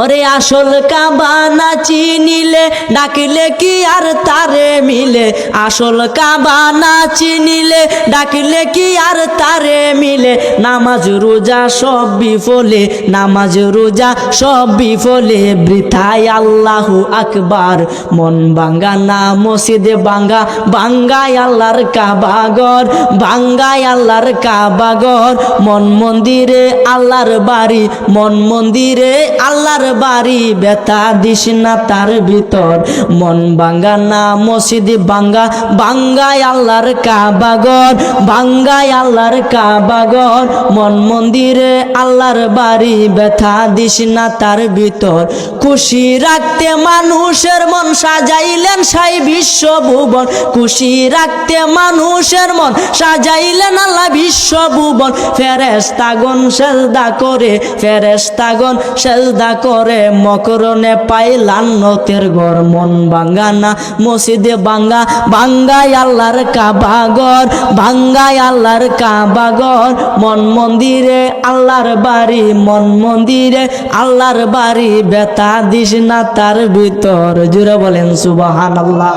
ওরে আসল কাবা না চিনিলে ডাকিলে কি আর তারে মিলে, আসল কাবা না চিনিলে ডাকিলে কি আর তারে মিলে। নামাজ রোজা সব বিফলে, নামাজ রোজা সব বিফলে, বৃথায় আল্লাহু আকবার। মন ভাঙ্গা না মসজিদে ভাঙ্গা, ভাঙ্গায় আল্লাহর কাবা ঘর, ভাঙ্গায় আল্লাহর কাবা ঘর। মন মন্দিরে আল্লাহর বাড়ি, মন মন্দিরে আল্লাহর বাড়ি, ব্যথা দিস না তার ভিতর। মন ভাঙ্গা না মসজিদ ভাঙ্গা, ভাঙ্গায় আল্লাহর কাবা ঘর, ভাঙ্গায় আল্লাহর কাবা ঘর। মন মন্দিরে আল্লাহর বাড়ি, ব্যথা দিস না তার ভিতর। খুশি রাখতে মানুষের মন সাজাইলেন সাই বিশ্ব ভুবন, খুশি রাখতে মানুষের মন সাজাইলেন আল্লাহ বিশ্ব ভুবন। ফেরেশতাগণ সেজদা করে, ফেরেশতাগণ সেজদা করে, মকরণে পাই লান্নতের ঘর। মন ভাঙ্গা না মসজিদে ভাঙ্গা, ভাঙ্গায় আল্লাহর কাবা ঘর, ভাঙ্গায় আল্লাহর কাবা ঘর। মন মন্দিরে আল্লাহর বাড়ি, মন মন্দিরে আল্লাহর বাড়ি, ব্যথা দিস না তার ভিতর। জুড়ে বলেন সুবহানাল্লাহ।